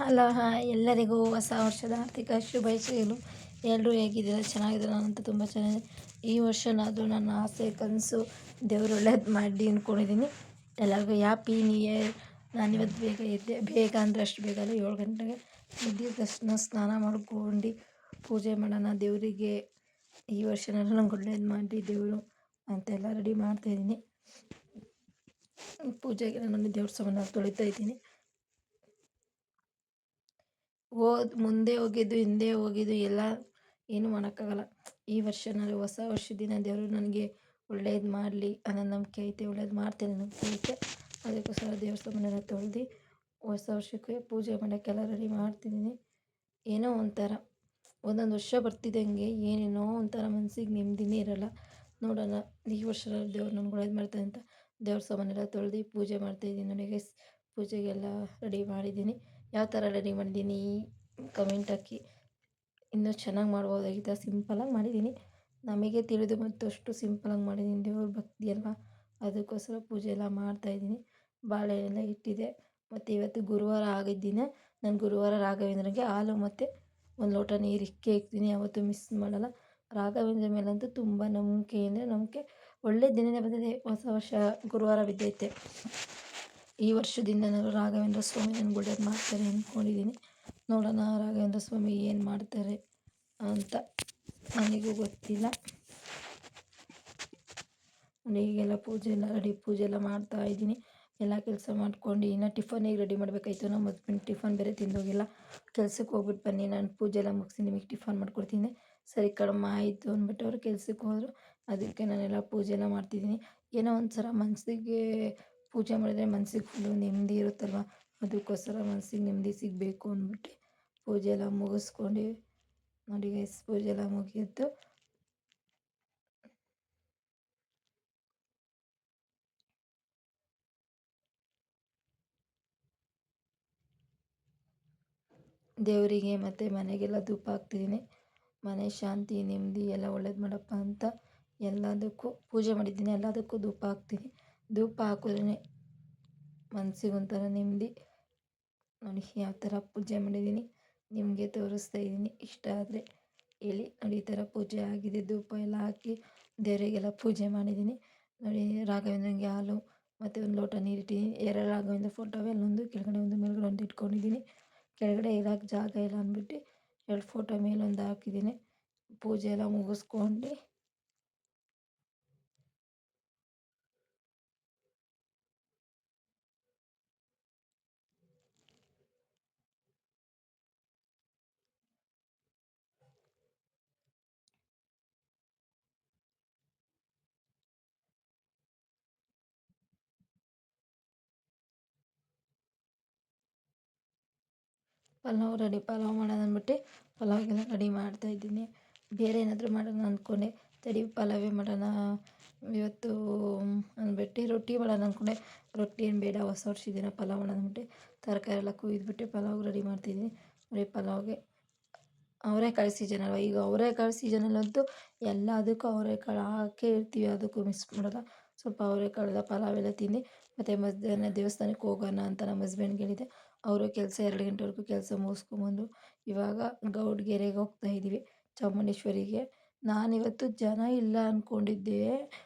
Hello hi ಎಲ್ಲರಿಗೂ ಹೊಸ ವರ್ಷದ ಆರ್ಥಿಕ ಶುಭಾಶಯಗಳು. ಎಲ್ಲರೂ ಹೇಗಿದ್ದೀರಾ? ಚೆನ್ನಾಗಿದ್ದೀರಾ? ನಾನಂತೂ ತುಂಬ ಚೆನ್ನಾಗಿದೆ. ಈ ವರ್ಷನಾದರೂ ನನ್ನ ಆಸೆ ಕನಸು ದೇವರು ಒಳ್ಳೇದು ಮಾಡಿ ಅಂದ್ಕೊಂಡಿದ್ದೀನಿ. ಎಲ್ಲರಿಗೂ ಹ್ಯಾಪಿ ನ್ಯೂ ಇಯರ್. ನಾನಿವತ್ತು ಬೇಗ ಎದ್ದೆ. ಬೇಗ ಅಂದರೆ ಅಷ್ಟು ಬೇಗ ಅಲ್ಲ, 7 ಗಂಟೆಗೆ ಎದ್ದಿದ ತಕ್ಷಣ ಸ್ನಾನ ಮಾಡ್ಕೊಂಡು ಪೂಜೆ ಮಾಡೋಣ ದೇವರಿಗೆ. ಈ ವರ್ಷನಾದರೂ ನಂಗೆ ಒಳ್ಳೇದು ಮಾಡಿ ದೇವರು ಅಂತೆಲ್ಲ ರೆಡಿ ಮಾಡ್ತಾಯಿದ್ದೀನಿ. ಪೂಜೆಗೆ ನಾನು ದೇವ್ರ ಸಾಮಾನು ತೊಳಿತಾ ಇದ್ದೀನಿ. ಮುಂದೆ ಹೋಗಿದ್ದು ಹಿಂದೆ ಹೋಗಿದ್ದು ಎಲ್ಲ ಏನೂ ಮಾಡೋಕ್ಕಾಗಲ್ಲ. ಈ ವರ್ಷನಾದ್ರು ಹೊಸ ವರ್ಷದ ದಿನ ದೇವರು ನನಗೆ ಒಳ್ಳೇದು ಮಾಡಲಿ ಅನ್ನೋ ನಂಬಿಕೆ ಐತೆ. ಒಳ್ಳೇದು ಮಾಡ್ತೇನೆ ನಂಬಿಕೆ ಐತೆ. ಅದಕ್ಕೋಸ್ಕರ ದೇವ್ರ ಸಾಮಾನೆಲ್ಲ ತೊಳೆದು ಹೊಸ ವರ್ಷಕ್ಕೆ ಪೂಜೆ ಮಾಡೋಕ್ಕೆಲ್ಲ ರೆಡಿ ಮಾಡ್ತಿದ್ದೀನಿ. ಏನೋ ಒಂಥರ ಒಂದೊಂದು ವರ್ಷ ಬರ್ತಿದ್ದಂಗೆ ಏನೇನೋ ಒಂಥರ ಮನಸ್ಸಿಗೆ ನೆಮ್ಮದಿನೇ ಇರೋಲ್ಲ. ನೋಡೋಣ ಈ ವರ್ಷ ದೇವ್ರು ನನಗೆ ಒಳ್ಳೇದು ಮಾಡ್ತಾನೆ ಅಂತ ದೇವ್ರ ಸಾಮಾನೆಲ್ಲ ತೊಳೆದು ಪೂಜೆ ಮಾಡ್ತಾಯಿದ್ದೀನಿ. ನನಗೆ ಪೂಜೆಗೆಲ್ಲ ರೆಡಿ ಮಾಡಿದ್ದೀನಿ. ಯಾವ ಥರ ರೆಡಿ ಮಾಡಿದ್ದೀನಿ ಕಮೆಂಟ್ ಹಾಕಿ. ಇನ್ನೂ ಚೆನ್ನಾಗಿ ಮಾಡ್ಬೋದಾಗಿತ್ತು, ಸಿಂಪಲಾಗಿ ಮಾಡಿದ್ದೀನಿ. ನಮಗೆ ತಿಳಿದು ಮತ್ತಷ್ಟು ಸಿಂಪಲಾಗಿ ಮಾಡಿದ್ದೀನಿ. ದೇವ್ರ ಭಕ್ತಿ ಅಲ್ವಾ, ಅದಕ್ಕೋಸ್ಕರ ಪೂಜೆ ಎಲ್ಲ ಮಾಡ್ತಾಯಿದ್ದೀನಿ. ಬಾಳೆ ಎಲ್ಲ ಇಟ್ಟಿದೆ. ಮತ್ತು ಇವತ್ತು ಗುರುವಾರ ಆಗಿದ್ದ ದಿನ ನಾನು ಗುರುವಾರ ರಾಘವೇಂದ್ರನಿಗೆ ಹಾಲು ಮತ್ತು ಒಂದು ಲೋಟ ನೀರು ಇಕ್ಕೇ ಇಕ್ತೀನಿ. ಯಾವತ್ತೂ ಮಿಸ್ ಮಾಡಲ್ಲ. ರಾಘವೇಂದ್ರ ಮೇಲಂತೂ ತುಂಬ ನಂಬಿಕೆ ಅಂದರೆ ನಂಬಿಕೆ. ಒಳ್ಳೆ ದಿನನೇ ಬಂದಿದೆ. ಹೊಸ ವರ್ಷ ಗುರುವಾರ ಬಿದ್ದೈತೆ. ಈ ವರ್ಷದಿಂದ ನಾನು ರಾಘವೇಂದ್ರ ಸ್ವಾಮಿ ನನಗೆ ಒಳ್ಳೇದು ಮಾಡ್ತಾರೆ ಅಂದ್ಕೊಂಡಿದ್ದೀನಿ. ನೋಡೋಣ ರಾಘವೇಂದ್ರ ಸ್ವಾಮಿ ಏನು ಮಾಡ್ತಾರೆ ಅಂತ ನನಗೂ ಗೊತ್ತಿಲ್ಲ. ಈಗೆಲ್ಲ ಪೂಜೆ ಎಲ್ಲ ಮಾಡ್ತಾಯಿದ್ದೀನಿ. ಎಲ್ಲ ಕೆಲಸ ಮಾಡ್ಕೊಂಡು ಇನ್ನು ಟಿಫನಿಗೆ ರೆಡಿ ಮಾಡಬೇಕಾಯ್ತು. ನಮ್ಮ ಹಸ್ಬೆಂಡ್ ಟಿಫನ್ ಬೇರೆ ತಿಂದೋಗಿಲ್ಲ. ಕೆಲ್ಸಕ್ಕೆ ಹೋಗ್ಬಿಟ್ಟು ಬನ್ನಿ, ನಾನು ಪೂಜೆ ಎಲ್ಲ ಮುಗಿಸಿ ನಿಮಗೆ ಟಿಫನ್ ಮಾಡ್ಕೊಡ್ತೀನಿ. ಸರಿ ಕಡಿಮೆ ಆಯಿತು ಅಂದ್ಬಿಟ್ಟು ಅವರು ಕೆಲ್ಸಕ್ಕೆ ಹೋದರು. ಅದಕ್ಕೆ ನಾನೆಲ್ಲ ಪೂಜೆ ಎಲ್ಲ ಮಾಡ್ತಿದ್ದೀನಿ. ಏನೋ ಒಂಥರ ಮನಸ್ಸಿಗೆ ಪೂಜೆ ಮಾಡಿದರೆ ಮನಸ್ಸಿಗೆ ಫುಲ್ಲು ನೆಮ್ಮದಿ ಇರುತ್ತಲ್ವ, ಅದಕ್ಕೋಸ್ಕರ ಮನಸ್ಸಿಗೆ ನೆಮ್ಮದಿ ಸಿಗಬೇಕು ಅಂದ್ಬಿಟ್ಟು ಪೂಜೆ ಎಲ್ಲ ಮುಗಿಸ್ಕೊಂಡು ನೋಡಿ ಗೈಸ್, ಪೂಜೆ ಎಲ್ಲ ಮುಗಿಯಿತು. ದೇವರಿಗೆ ಮತ್ತು ಮನೆಗೆಲ್ಲ ಧೂಪ ಹಾಕ್ತಿದ್ದೀನಿ. ಮನೆ ಶಾಂತಿ ನೆಮ್ಮದಿ ಎಲ್ಲ ಒಳ್ಳೇದು ಮಾಡಪ್ಪ ಅಂತ ಎಲ್ಲದಕ್ಕೂ ಪೂಜೆ ಮಾಡಿದ್ದೀನಿ. ಎಲ್ಲದಕ್ಕೂ ಧೂಪ ಹಾಕ್ತೀನಿ. ಧೂಪ ಹಾಕಿದ್ರೇ ಮನಸ್ಸಿಗೆ ಒಂಥರ ನೆಮ್ಮದಿ. ನೋಡಿ ಯಾವ ಥರ ಪೂಜೆ ಮಾಡಿದ್ದೀನಿ ನಿಮಗೆ ತೋರಿಸ್ತಾ ಇದ್ದೀನಿ. ಇಷ್ಟ ಆದರೆ ಹೇಳಿ. ನೋಡಿ ಈ ಥರ ಪೂಜೆ ಆಗಿದೆ. ಧೂಪ ಎಲ್ಲ ಹಾಕಿ ದೇವರಿಗೆಲ್ಲ ಪೂಜೆ ಮಾಡಿದ್ದೀನಿ. ನೋಡಿ ರಾಘವೇಂದ್ರನಿಗೆ ಹಾಲು ಮತ್ತು ಒಂದು ಲೋಟ ನೀರು ಇಟ್ಟಿದ್ದೀನಿ. 2 ರಾಘವೇಂದ್ರ ಫೋಟೋವೆ, ಅಲ್ಲೊಂದು ಕೆಳಗಡೆ ಒಂದು ಮೇಲ್ಗಡೆ ಒಂದು ಇಟ್ಕೊಂಡಿದ್ದೀನಿ. ಕೆಳಗಡೆ ಇರೋಕ್ಕೆ ಜಾಗ ಇಲ್ಲ ಅಂದ್ಬಿಟ್ಟು 2 ಫೋಟೋ ಮೇಲೊಂದು ಹಾಕಿದ್ದೀನಿ. ಪೂಜೆ ಎಲ್ಲ ಮುಗಿಸ್ಕೊಂಡು ಪಲಾವ್ ಮಾಡೋಣ ಅಂದ್ಬಿಟ್ಟು ಪಲಾವ್ಗೆಲ್ಲ ರೆಡಿ ಮಾಡ್ತಾಯಿದ್ದೀನಿ. ಬೇರೆ ಏನಾದರೂ ಮಾಡೋಣ ಅಂದ್ಕೊಂಡೆ, ತಡಿ ಪಲಾವೇ ಮಾಡೋಣ ಇವತ್ತು ಅಂದ್ಬಿಟ್ಟು ರೊಟ್ಟಿ ಮಾಡೋಣ ಅಂದ್ಕೊಂಡೆ. ರೊಟ್ಟಿ ಏನು ಬೇಡ, ಹೊಸ ವರ್ಷದ ದಿನ ಪಲಾವ್ ಮಾಡೋಣ ಅಂದ್ಬಿಟ್ಟು ತರಕಾರಿ ಎಲ್ಲ ಕುಯ್ದುಬಿಟ್ಟು ಪಲಾವ್ಗೆ ರೆಡಿ ಮಾಡ್ತಿದ್ದೀನಿ. ನೋಡಿ ಪಲಾವ್ಗೆ ಅವರೆಕಾಳು ಸೀಸನ್ ಅಲ್ವ, ಈಗ ಅವರೆಕಾಳು ಸೀಸನಲ್ಲಂತೂ ಎಲ್ಲದಕ್ಕೂ ಅವರೆಕಾಳು ಹಾಕೇ ಇರ್ತೀವಿ, ಅದಕ್ಕೂ ಮಿಸ್ ಮಾಡೋಲ್ಲ. ಸ್ವಲ್ಪ ಅವರೆಕಾಳೆಲ್ಲ ಪಲಾವೆಲ್ಲ ತಿಂದು ಮತ್ತು ಮಧ್ಯಾಹ್ನ ದೇವಸ್ಥಾನಕ್ಕೆ ಹೋಗೋಣ ಅಂತ ನಮ್ಮ ಹಸ್ಬೆಂಡ್ಗೆ ಹೇಳಿದೆ. ಅವರು ಕೆಲಸ 2 ಗಂಟೆವರೆಗೂ ಕೆಲಸ ಮುಗಿಸ್ಕೊಂಬಂದು ಇವಾಗ ಗೌಡ್ಗೆರೆಗೆ ಹೋಗ್ತಾಯಿದ್ದೀವಿ, ಚಾಮುಂಡೇಶ್ವರಿಗೆ. ನಾನಿವತ್ತು ಜನ ಇಲ್ಲ ಅಂದ್ಕೊಂಡಿದ್ದೆ,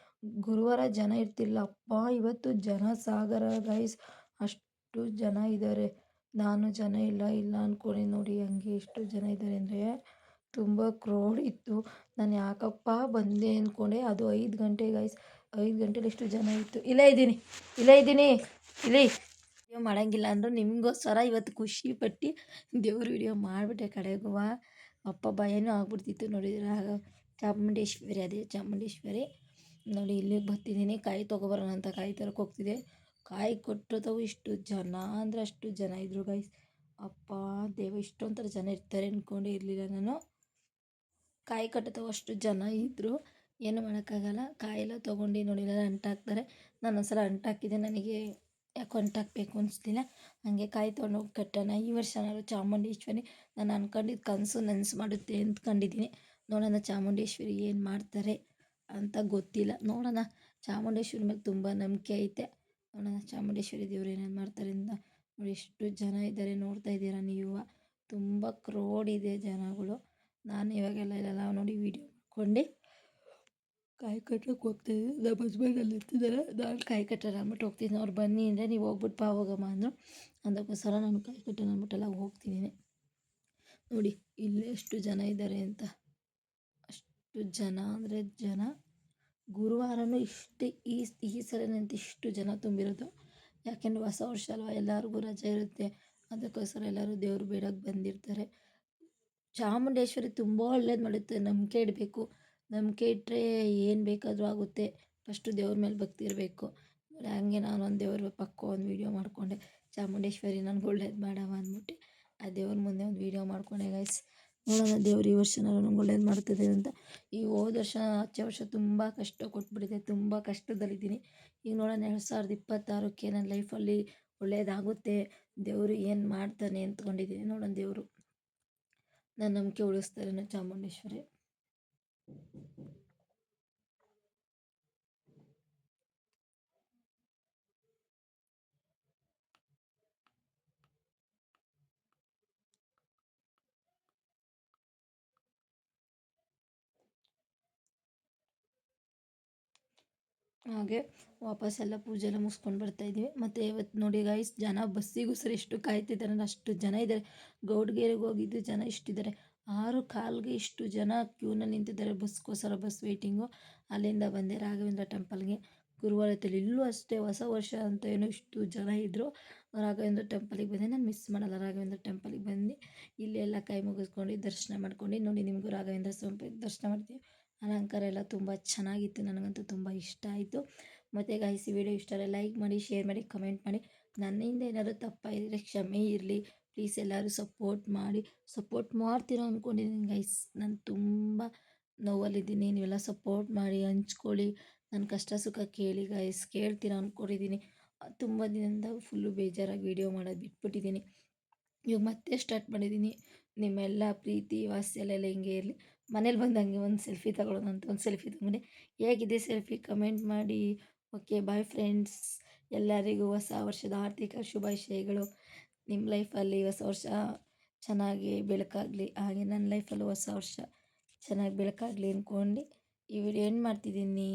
ಗುರುವಾರ ಜನ ಇರ್ತಿಲ್ಲ. ಅಪ್ಪ ಇವತ್ತು ಜನ ಸಾಗರ ಗೈಸ್, ಅಷ್ಟು ಜನ ಇದ್ದಾರೆ. ನಾನು ಜನ ಇಲ್ಲ ಅಂದ್ಕೊಂಡಿದ್ದು, ನೋಡಿ ಹಂಗೆ ಎಷ್ಟು ಜನ ಇದ್ದಾರೆ ಅಂದರೆ ತುಂಬ ಕ್ರೌಡ್ ಇತ್ತು. ನಾನು ಯಾಕಪ್ಪ ಬಂದೆ ಅಂದ್ಕೊಂಡೆ. ಅದು 5 ಗಂಟೆ ಗೈಸ್, 5 ಗಂಟೆಲಿ ಎಷ್ಟು ಜನ ಇತ್ತು. ಇಲ್ಲೇ ಇದ್ದೀನಿ ಇಲ್ಲಿ ವಿಡಿಯೋ ಮಾಡೋಂಗಿಲ್ಲ ಅಂದರು ನಿಮಗೋಸ್ಕರ ಇವತ್ತು ಖುಷಿ ಪಟ್ಟು ದೇವ್ರ ವಿಡಿಯೋ ಮಾಡಿಬಿಟ್ಟೆ ಕಡೆಗೂ. ಅಪ್ಪ ಭಯನೂ ಆಗ್ಬಿಡ್ತಿತ್ತು. ನೋಡಿದ್ರೆ ಆಗ ಚಾಮುಂಡೇಶ್ವರಿ ನೋಡಿ ಇಲ್ಲಿಗೆ ಬರ್ತಿದ್ದೀನಿ. ಕಾಯಿ ತೊಗೊಬರೋಣ ಅಂತ ಕಾಯಿ ತರಕ್ಕೆ ಹೋಗ್ತಿದ್ದೆ. ಕಾಯಿ ಕೊಟ್ಟೋದವು ಇಷ್ಟು ಜನ ಅಂದರೆ ಅಷ್ಟು ಜನ ಇದ್ದರು ಗೈಸ್. ಅಪ್ಪ ದೇವ, ಇಷ್ಟೊಂಥರ ಜನ ಇರ್ತಾರೆ ಅಂದ್ಕೊಂಡೇ ಇರಲಿಲ್ಲ ನಾನು. ಕಾಯಿ ಕಟ್ಟೋದವು ಅಷ್ಟು ಜನ ಇದ್ದರು. ಏನು ಮಾಡೋಕ್ಕಾಗಲ್ಲ. ಕಾಯೆಲ್ಲ ತೊಗೊಂಡು ನೋಡಿ ಎಲ್ಲ ಅಂಟಾಕ್ತಾರೆ. ನಾನು ಒಂದ್ಸಲ ಅಂಟಾಕಿದ್ದೆ, ನನಗೆ ಯಾಕೋ ಅಂಟಾಕಬೇಕು ಅನಿಸ್ಲಿಲ್ಲ. ಹಾಗೆ ಕಾಯಿ ತೊಗೊಂಡೋಗಿ ಕಟ್ಟೋಣ. ಈ ವರ್ಷ ನಾನು ಚಾಮುಂಡೇಶ್ವರಿ ನಾನು ಅಂದ್ಕೊಂಡಿದ್ದು ಕನಸು ನನಸು ಮಾಡುತ್ತೆ ಅಂದ್ಕೊಂಡಿದ್ದೀನಿ. ನೋಡೋಣ ಚಾಮುಂಡೇಶ್ವರಿ ಏನು ಮಾಡ್ತಾರೆ ಅಂತ ಗೊತ್ತಿಲ್ಲ. ನೋಡೋಣ, ಚಾಮುಂಡೇಶ್ವರಿ ಮೇಲೆ ತುಂಬ ನಂಬಿಕೆ ಐತೆ. ನೋಡೋಣ ಚಾಮುಂಡೇಶ್ವರಿ ದೇವ್ರು ಏನೇನು ಮಾಡ್ತಾರೆ ಅಂತ ನೋಡಿ ಎಷ್ಟು ಜನ ಇದ್ದಾರೆ ನೋಡ್ತಾ ಇದ್ದೀರಾ ನೀವು. ತುಂಬ ಕ್ರೌಡ್ ಇದೆ ಜನಗಳು. ನಾನು ಇವಾಗೆಲ್ಲ ಇಲ್ಲೆಲ್ಲ ನೋಡಿ ವೀಡಿಯೋ ಮಾಡ್ಕೊಂಡು ಕಾಯಿ ಕಟ್ಟಕ್ಕೆ ಹೋಗ್ತಾಯಿದ್ದೆ. ನಮ್ಮ ಹಸ್ಬೆಂಡ್ ಅಲ್ಲಿ ಇರ್ತಿದ್ದಾರೆ, ನಾನು ಕಾಯಿ ಕಟ್ಟೋಣ ಅಂದ್ಬಿಟ್ಟು ಹೋಗ್ತಿದ್ದೀನಿ. ಅವ್ರು ಬನ್ನಿ ಅಂದರೆ ನೀವು ಹೋಗ್ಬಿಟ್ಟು ಬಾ ಹೋಗಮ್ಮ ಅಂದರು. ಅದಕ್ಕೋಸ್ಕರ ನಾನು ಕಾಯಿ ಕಟ್ಟೋಣ ಅಂದ್ಬಿಟ್ಟೆಲ್ಲ ಹೋಗ್ತಿದ್ದೀನಿ. ನೋಡಿ ಇಲ್ಲಿ ಎಷ್ಟು ಜನ ಇದ್ದಾರೆ ಅಂತ. ಅಷ್ಟು ಜನ ಅಂದರೆ ಜನ. ಗುರುವಾರನೂ ಇಷ್ಟು ಈ ಸಲನಂತ ಇಷ್ಟು ಜನ ತುಂಬಿರೋದು. ಯಾಕೆಂದರೆ ಹೊಸ ವರ್ಷ ಅಲ್ವಾ, ಎಲ್ಲರಿಗೂ ರಜೆ ಇರುತ್ತೆ. ಅದಕ್ಕೋಸ್ಕರ ಎಲ್ಲರೂ ದೇವ್ರು ಬೇಡಕ್ಕೆ ಬಂದಿರ್ತಾರೆ. ಚಾಮುಂಡೇಶ್ವರಿ ತುಂಬ ಒಳ್ಳೇದು ಮಾಡುತ್ತೆ. ನಂಬಿಕೆ ಇಡಬೇಕು. ನಂಬಿಕೆ ಇಟ್ಟರೆ ಏನು ಬೇಕಾದರೂ ಆಗುತ್ತೆ. ಫಸ್ಟು ದೇವ್ರ ಮೇಲೆ ಭಕ್ತಿ ಇರಬೇಕು. ಹಂಗೆ ನಾನು ಒಂದು ದೇವ್ರ ಪಕ್ಕ ಒಂದು ವೀಡಿಯೋ ಮಾಡಿಕೊಂಡೆ. ಚಾಮುಂಡೇಶ್ವರಿ ನನಗೆ ಒಳ್ಳೇದು ಮಾಡವ ಅಂದ್ಬಿಟ್ಟು ಆ ದೇವ್ರ ಮುಂದೆ ಒಂದು ವೀಡಿಯೋ ಮಾಡಿಕೊಂಡೆ ಗೈಸ್. ನೋಡೋಣ ದೇವ್ರು ಈ ವರ್ಷನಾದ್ರು ನಂಗೆ ಒಳ್ಳೇದು ಮಾಡ್ತದೆ ಅಂತ. ಈ ಹೋದ ವರ್ಷ ಆಚೆ ವರ್ಷ ತುಂಬ ಕಷ್ಟ ಕೊಟ್ಬಿಟ್ಟಿದೆ. ತುಂಬ ಕಷ್ಟದಲ್ಲಿದ್ದೀನಿ. ಈಗ ನೋಡೋಣ 2026ಕ್ಕೆ ನನ್ನ ಲೈಫಲ್ಲಿ ಒಳ್ಳೇದಾಗುತ್ತೆ. ದೇವರು ಏನು ಮಾಡ್ತಾನೆ ಅಂದ್ಕೊಂಡಿದ್ದೀನಿ. ನೋಡೋಣ ದೇವರು ನನ್ನ ನಂಬಿಕೆ ಉಳಿಸ್ತಾರೇನೋ ಚಾಮುಂಡೇಶ್ವರಿ. ಹಾಗೆ ವಾಪಸ್ ಎಲ್ಲ ಪೂಜೆ ಎಲ್ಲ ಮುಗಿಸ್ಕೊಂಡು ಬರ್ತಾಯಿದ್ದೀವಿ. ಮತ್ತು ಇವತ್ತು ನೋಡಿ ಗೈಸ್, ಜನ ಬಸ್ಸಿಗೋಸ್ಕರ ಎಷ್ಟು ಕಾಯ್ತಿದ್ದಾರೆ ಅಂದರೆ ಅಷ್ಟು ಜನ ಇದ್ದಾರೆ. ಗೌಡ್ಗೆರೆಗೆ ಹೋಗಿದ್ದು ಜನ ಇಷ್ಟಿದ್ದಾರೆ. 6 ಕಾಲ್ಗೆ ಇಷ್ಟು ಜನ ಕ್ಯೂನಲ್ಲಿ ನಿಂತಿದ್ದಾರೆ ಬಸ್ಗೋಸ್ಕರ. Bus waiting. ಅಲ್ಲಿಂದ ಬಂದೆ ರಾಘವೇಂದ್ರ ಟೆಂಪಲ್ಗೆ. ಗುರುವಾರದಲ್ಲಿ ಇಲ್ಲೂ ಅಷ್ಟೇ ಹೊಸ ವರ್ಷ ಅಂತ ಏನೋ ಇಷ್ಟು ಜನ ಇದ್ದರು. ರಾಘವೇಂದ್ರ ಟೆಂಪಲಿಗೆ ಬಂದೆ. ನಾನು ಮಿಸ್ ಮಾಡಲ್ಲ ರಾಘವೇಂದ್ರ ಟೆಂಪಲಿಗೆ ಬಂದು ಇಲ್ಲೆಲ್ಲ ಕೈ ಮುಗಿಸ್ಕೊಂಡು ದರ್ಶನ ಮಾಡ್ಕೊಂಡು ನೋಡಿ ನಿಮಗೂ ರಾಘವೇಂದ್ರ ಸ್ವಾಮಿ ದರ್ಶನ ಮಾಡ್ತೀವಿ. ಅಲಂಕಾರ ಎಲ್ಲ ತುಂಬ ಚೆನ್ನಾಗಿತ್ತು. ನನಗಂತೂ ತುಂಬ ಇಷ್ಟ ಆಯಿತು. ಮತ್ತು ಗೈಸ್ ಈ ವಿಡಿಯೋ ಇಷ್ಟ ಆದರೆ ಲೈಕ್ ಮಾಡಿ, ಶೇರ್ ಮಾಡಿ, ಕಮೆಂಟ್ ಮಾಡಿ. ನನ್ನಿಂದ ಏನಾದರೂ ತಪ್ಪಾಗಿದ್ದರೆ ಕ್ಷಮೆ ಇರಲಿ. ಪ್ಲೀಸ್ ಎಲ್ಲರೂ ಸಪೋರ್ಟ್ ಮಾಡಿ. ಸಪೋರ್ಟ್ ಮಾಡ್ತೀರಾ ಅಂದ್ಕೊಂಡಿದ್ದೀನಿ ಗೈಸ್. ನಾನು ತುಂಬ ನೋವಲ್ಲಿದ್ದೀನಿ. ನೀವೆಲ್ಲ ಸಪೋರ್ಟ್ ಮಾಡಿ, ಹಂಚ್ಕೊಳ್ಳಿ. ನನ್ನ ಕಷ್ಟ ಸುಖ ಕೇಳಿ ಗೈಸ್. ಕೇಳ್ತೀರಾ ಅಂದ್ಕೊಂಡಿದ್ದೀನಿ. ತುಂಬ ದಿನದಿಂದ ಫುಲ್ಲು ಬೇಜಾರಾಗಿ ವೀಡಿಯೋ ಮಾಡೋದು ಬಿಟ್ಬಿಟ್ಟಿದ್ದೀನಿ. ಇವಾಗ ಮತ್ತೆ ಸ್ಟಾರ್ಟ್ ಮಾಡಿದ್ದೀನಿ. ನಿಮ್ಮೆಲ್ಲ ಪ್ರೀತಿ ವಾತ್ಸಲ್ಯ ಎಲ್ಲ ಹಿಂಗೆ ಇರಲಿ. ಮನೇಲಿ ಬಂದು ಹಂಗೆ ಒಂದು ಸೆಲ್ಫಿ ತಗೊಳ್ಳೋಣ ಅಂತ ಒಂದು ಸೆಲ್ಫಿ ತಗೊಂಡೆ. ಹೇಗಿದೆ ಸೆಲ್ಫಿ ಕಮೆಂಟ್ ಮಾಡಿ. Okay bye friends. ಎಲ್ಲರಿಗೂ ಹೊಸ ವರ್ಷದ ಆರ್ಥಿಕ ಶುಭಾಶಯಗಳು. ನಿಮ್ಮ ಲೈಫಲ್ಲಿ ಹೊಸ ವರ್ಷ ಚೆನ್ನಾಗಿ ಬೆಳಕಾಗಲಿ. ಹಾಗೆ ನನ್ನ ಲೈಫಲ್ಲೂ ಹೊಸ ವರ್ಷ ಚೆನ್ನಾಗಿ ಬೆಳಕಾಗಲಿ ಅಂದ್ಕೊಂಡು ಈ ವಿಡಿಯೋ ಎಂಡ್ ಮಾಡ್ತಿದ್ದೀನಿ.